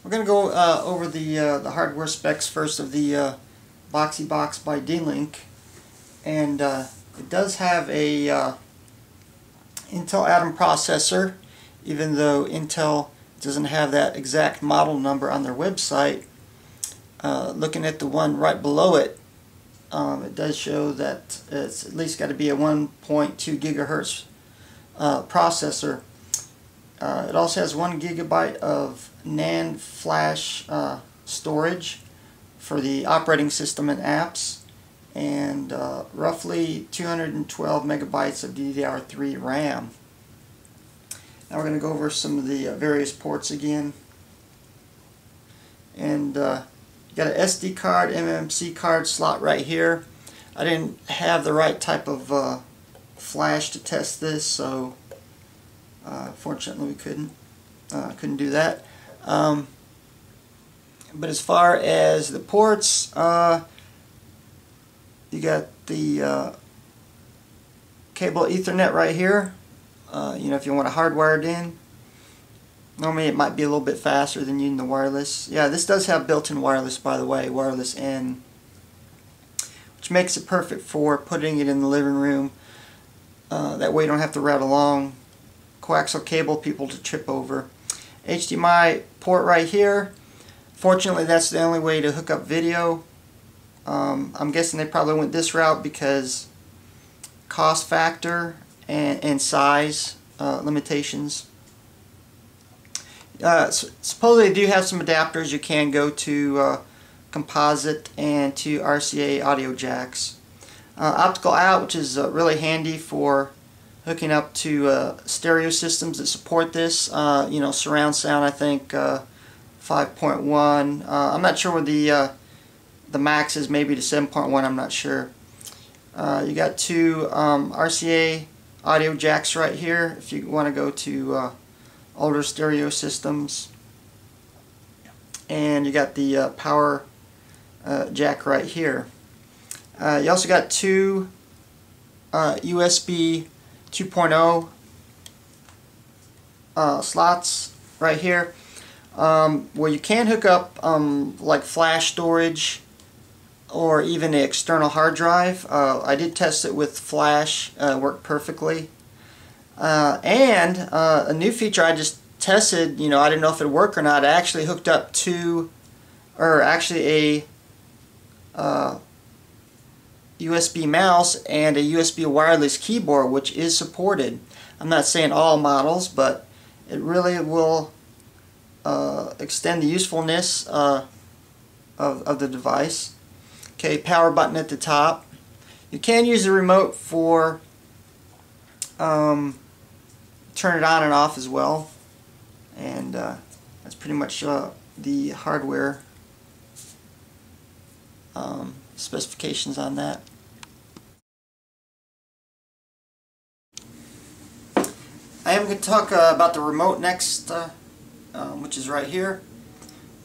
We're going to go over the hardware specs first of the Boxee Box by D-Link, and it does have a Intel Atom processor, even though Intel doesn't have that exact model number on their website. Looking at the one right below it, it does show that it's at least got to be a 1.2 gigahertz processor. It also has 1 gigabyte of NAND flash storage for the operating system and apps, and roughly 212 megabytes of DDR3 RAM. Now we're going to go over some of the various ports again. And you got an SD card, MMC card slot right here. I didn't have the right type of flash to test this, so fortunately we couldn't do that. But as far as the ports, you got the cable Ethernet right here. If you want to hardwire it in. Normally it might be a little bit faster than using the wireless. Yeah, this does have built-in wireless, by the way, wireless N, which makes it perfect for putting it in the living room. That way you don't have to route a long coaxial cable people to trip over. HDMI port right here. Fortunately, that's the only way to hook up video. I'm guessing they probably went this route because cost factor and size limitations. Supposedly they do have some adapters. You can go to composite and to RCA audio jacks. Optical out, which is really handy for hooking up to stereo systems that support this. Surround sound, I think 5.1. I'm not sure where the max is, maybe to 7.1. I'm not sure. You got two RCA audio jacks right here if you want to go to older stereo systems, and you got the power jack right here. You also got two USB 2.0 slots right here, where you can hook up like flash storage or even an external hard drive. I did test it with flash, worked perfectly. And a new feature I just tested, I didn't know if it would work or not. I actually hooked up to, or actually a USB mouse and a USB wireless keyboard, which is supported. I'm not saying all models, but it really will extend the usefulness of the device. Okay, power button at the top. You can use the remote for turn it on and off as well, and that's pretty much the hardware specifications on that. I am going to talk about the remote next, which is right here,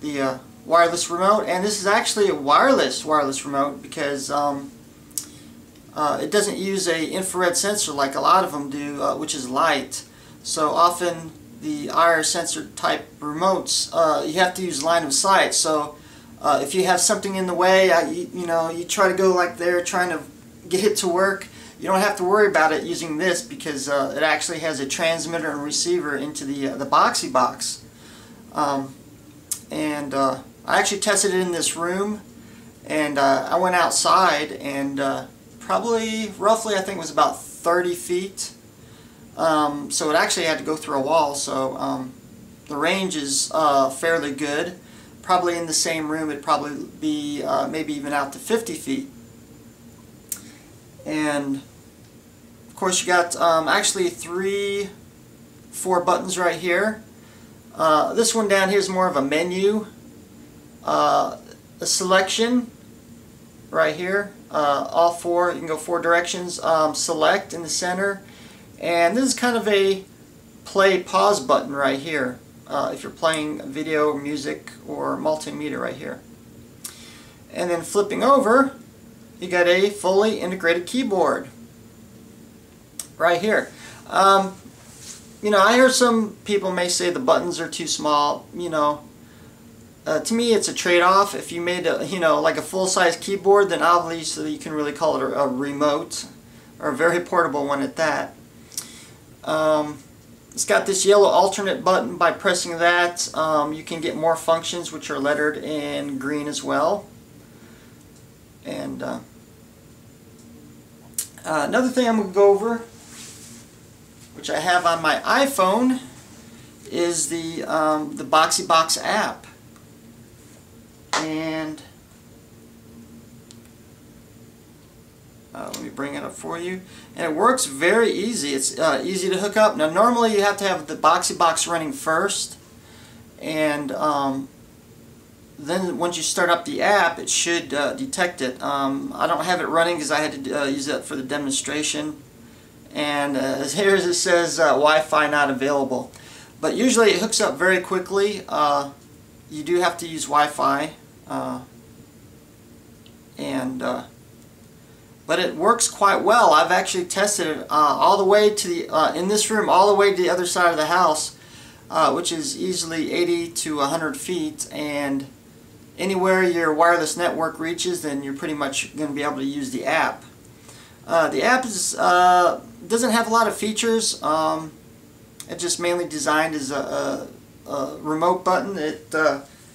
the wireless remote, and this is actually a wireless remote because it doesn't use a infrared sensor like a lot of them do, which is light. So often the IR sensor type remotes, you have to use line of sight. So if you have something in the way, you try to go like there trying to get it to work, you don't have to worry about it using this because it actually has a transmitter and receiver into the Boxee Box. I actually tested it in this room, and I went outside, and roughly I think it was about 30 feet. So it actually had to go through a wall, so the range is fairly good. Probably in the same room it'd probably be maybe even out to 50 feet. And of course you got actually 4 buttons right here. This one down here is more of a menu. A selection right here. All 4, you can go 4 directions. Select in the center. And this is kind of a play pause button right here if you're playing video, music, or multimedia right here. And then flipping over, you got a fully integrated keyboard right here. I hear some people may say the buttons are too small. to me it's a trade-off. If you made a, like a full-size keyboard, then obviously you can really call it a remote, or a very portable one at that. It's got this yellow alternate button. By pressing that, you can get more functions, which are lettered in green as well. And another thing I'm going to go over, which I have on my iPhone, is the Boxee Box app. And let me bring it up for you. And it works very easy. It's easy to hook up. Now normally you have to have the Boxee Box running first, and then once you start up the app, it should detect it. I don't have it running because I had to use that for the demonstration. And here it says Wi-Fi not available. But usually it hooks up very quickly. You do have to use Wi-Fi. But it works quite well. I've actually tested it all the way to the in this room, all the way to the other side of the house, which is easily 80 to 100 feet. And anywhere your wireless network reaches, then you're pretty much going to be able to use the app. The app is, doesn't have a lot of features. It's just mainly designed as a remote button. It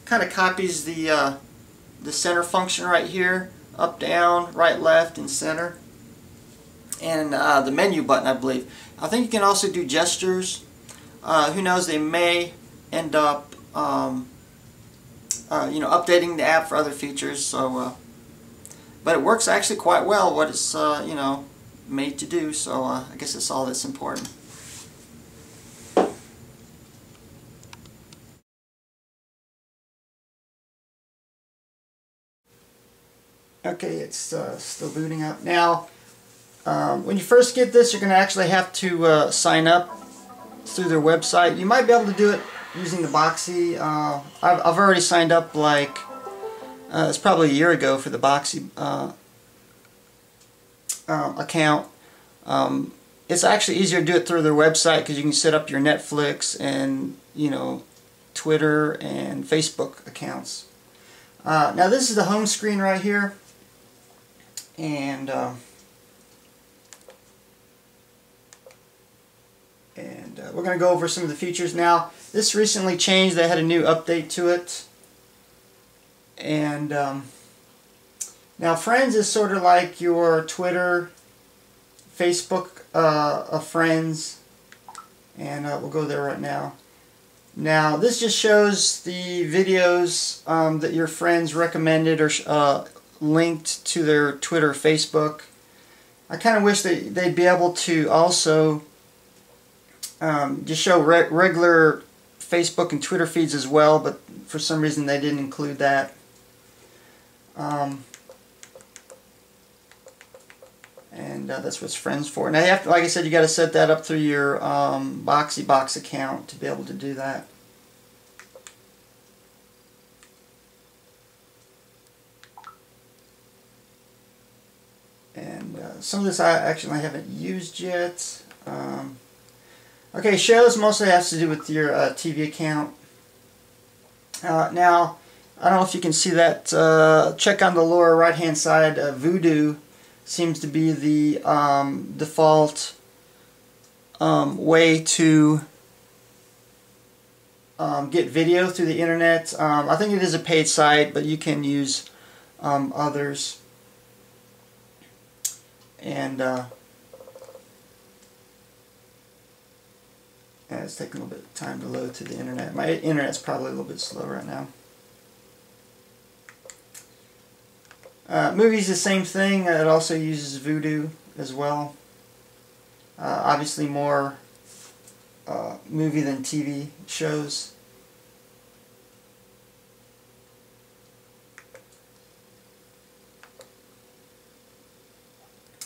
kind of copies the center function right here. Up, down, right, left, and center. And the menu button, I believe. I think you can also do gestures. Who knows, they may end up updating the app for other features. So, but it works actually quite well what it's made to do. So I guess that's all that's important. Okay, it's still booting up. Now, when you first get this, you're going to actually have to sign up through their website. You might be able to do it using the Boxee. I've already signed up, like, it's probably a year ago for the Boxee account. It's actually easier to do it through their website because you can set up your Netflix and, Twitter and Facebook accounts. Now this is the home screen right here. And we're going to go over some of the features now. This recently changed. They had a new update to it. And now Friends is sort of like your Twitter, Facebook of Friends. And we'll go there right now. Now this just shows the videos that your friends recommended or linked to their Twitter, Facebook. I kind of wish they'd be able to also just show regular Facebook and Twitter feeds as well, but for some reason they didn't include that. And that's what's Friends for. Now, you have to, like I said, you got to set that up through your Boxee Box account to be able to do that. And some of this I haven't used yet. Okay, shows mostly has to do with your TV account. Now, I don't know if you can see that. Check on the lower right hand side. Voodoo seems to be the default way to get video through the internet. I think it is a paid site, but you can use others. And it's taking a little bit of time to load to the internet. My internet's probably a little bit slow right now. Movies, the same thing. It also uses Voodoo as well. Obviously more movie than TV shows.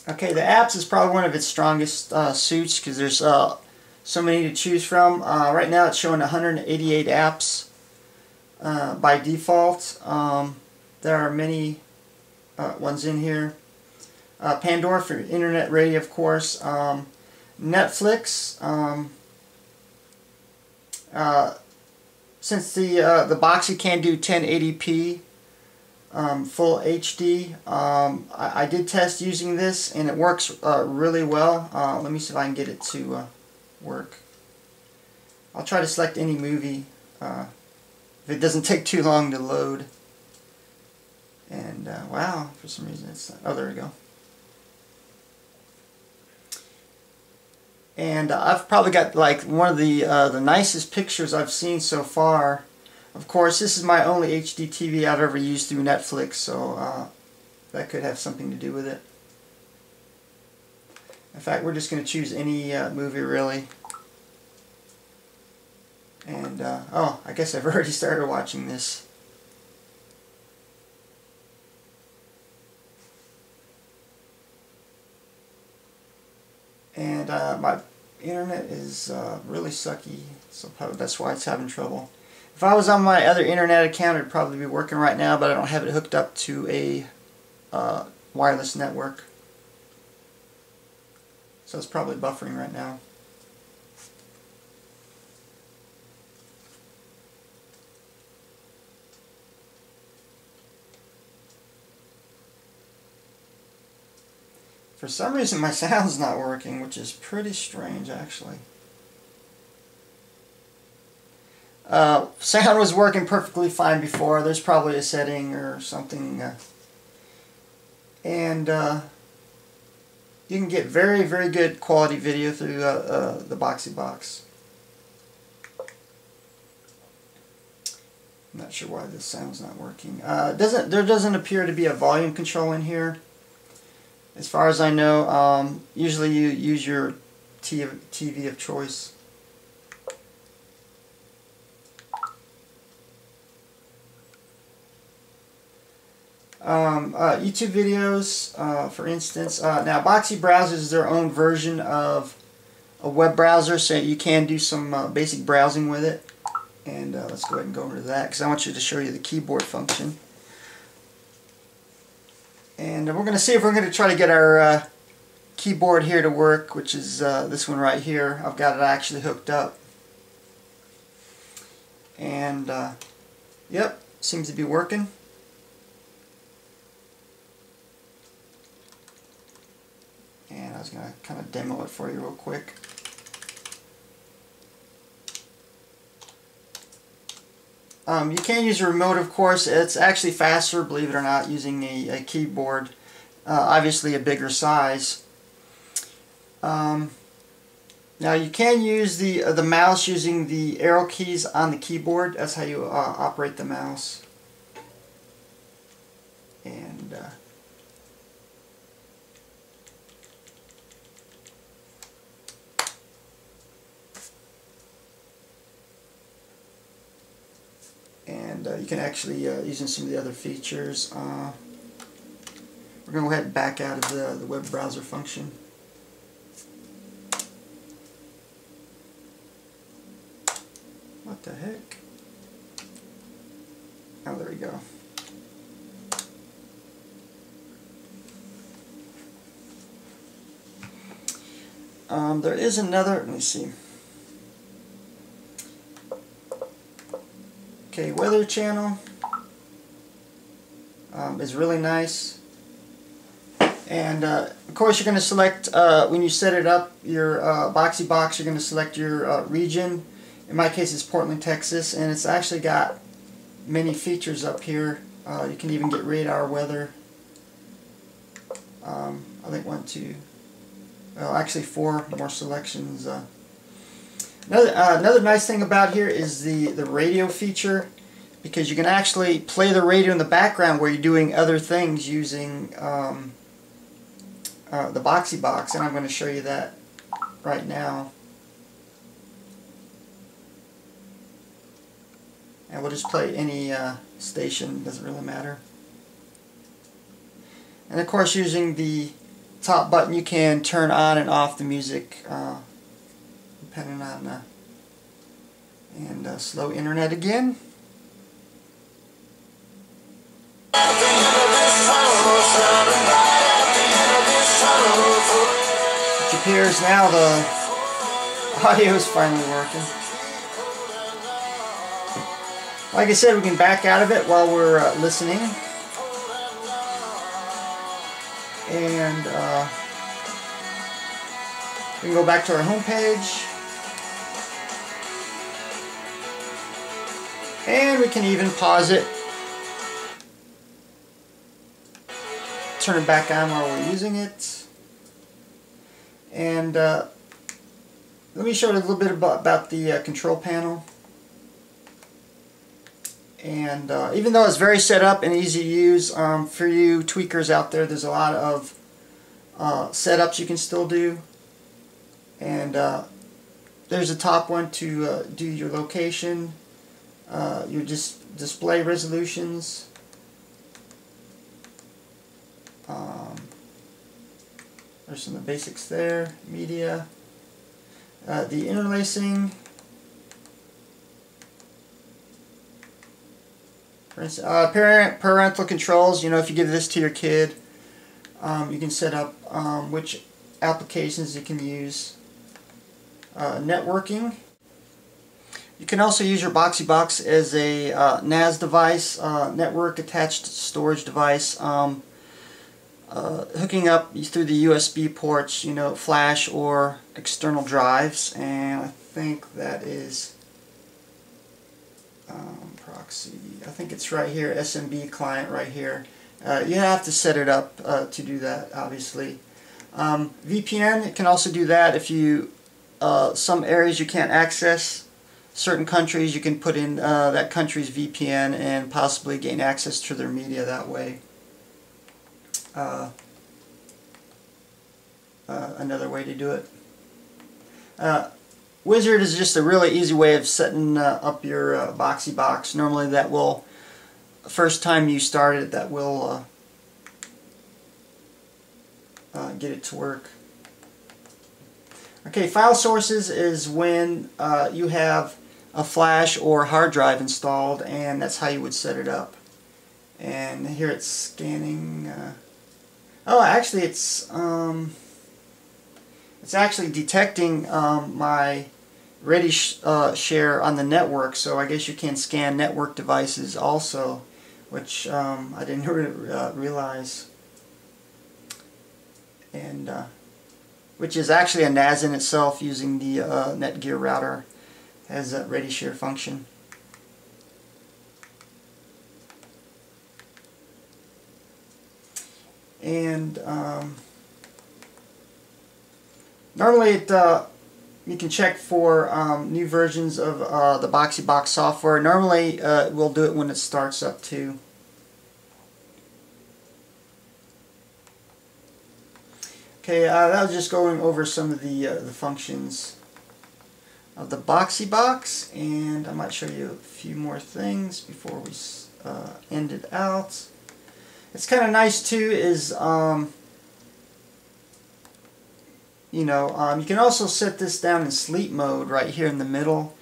Okay, the apps is probably one of its strongest suits because there's so many to choose from. Right now it's showing 188 apps by default. There are many ones in here. Pandora for internet radio, of course. Netflix, since the Boxee can do 1080p full HD, I did test using this and it works really well. Let me see if I can get it to work. I'll try to select any movie if it doesn't take too long to load. And wow, for some reason it's not, oh, there we go. And I've probably got like one of the nicest pictures I've seen so far. Of course, this is my only HD TV I've ever used through Netflix, so that could have something to do with it. In fact, we're just going to choose any movie really. And oh, I guess I've already started watching this. And my internet is really sucky, so probably that's why it's having trouble. If I was on my other internet account, it'd probably be working right now, but I don't have it hooked up to a wireless network. So it's probably buffering right now. For some reason my sound's not working, which is pretty strange actually. Sound was working perfectly fine before. There's probably a setting or something. And you can get very, very good quality video through the Boxee Box. I'm not sure why this sound's not working. There doesn't appear to be a volume control in here. As far as I know, usually you use your TV of choice. YouTube videos, for instance. Now, Boxee browsers their own version of a web browser, so you can do some basic browsing with it. And let's go ahead and go over to that, because I want you to show you the keyboard function. And we're going to see if we're going to try to get our keyboard here to work, which is this one right here. I've got it actually hooked up. And, yep, seems to be working. And I was going to kind of demo it for you real quick. You can use a remote, of course. It's actually faster, believe it or not, using a keyboard. Obviously a bigger size. Now you can use the mouse using the arrow keys on the keyboard. That's how you operate the mouse. And you can actually, using some of the other features, we're going to go ahead and back out of the web browser function. What the heck? Oh, there we go. There is another, let me see. Okay, weather channel is really nice. And of course you're going to select, when you set it up, your Boxee Box, you're going to select your region. In my case it's Portland, Texas, and it's actually got many features up here. You can even get radar weather. I think 1, 2, well actually 4 more selections. Another nice thing about here is the radio feature, because you can actually play the radio in the background where you're doing other things using the Boxee Box, and I'm going to show you that right now. And we'll just play any station, doesn't really matter. And of course using the top button you can turn on and off the music depending on and slow internet again. Which appears now the audio is finally working. Like I said, we can back out of it while we're listening. And we can go back to our home page. And we can even pause it. Turn it back on while we're using it. And let me show you a little bit about the control panel. And even though it's very set up and easy to use, for you tweakers out there, there's a lot of setups you can still do. And there's a top one to do your location, your display resolutions. There's some of the basics there, media, the interlacing. For instance, parental controls. You know, if you give this to your kid, you can set up which applications you can use. Networking. You can also use your Boxee Box as a NAS device, network attached storage device. Hooking up through the USB ports, you know, flash or external drives, and I think that is proxy. I think it's right here, SMB client right here. You have to set it up to do that, obviously. VPN, it can also do that if you some areas you can't access. Certain countries, you can put in that country's VPN and possibly gain access to their media that way. Another way to do it. Wizard is just a really easy way of setting up your Boxee Box. Normally that will, first time you start it, that will get it to work. Okay, file sources is when you have a flash or hard drive installed, and that's how you would set it up. And here it's scanning. Oh, actually, it's actually detecting my ready share on the network. So I guess you can scan network devices also, which I didn't realize. And which is actually a NAS in itself, using the Netgear router as a ready share function. And normally you can check for new versions of the Boxee Box software. Normally we'll do it when it starts up too. Okay, that was just going over some of the functions of the Boxee Box, and I might show you a few more things before we end it out. It's kind of nice too is you know, you can also set this down in sleep mode right here in the middle,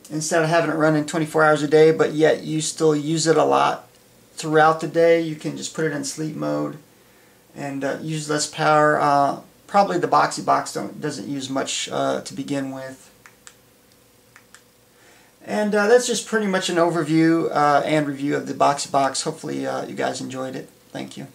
instead of having it running 24 hours a day, but yet you still use it a lot throughout the day. You can just put it in sleep mode and use less power. Probably the Boxee Box doesn't use much to begin with. And that's just pretty much an overview and review of the Boxee Box. Hopefully you guys enjoyed it. Thank you.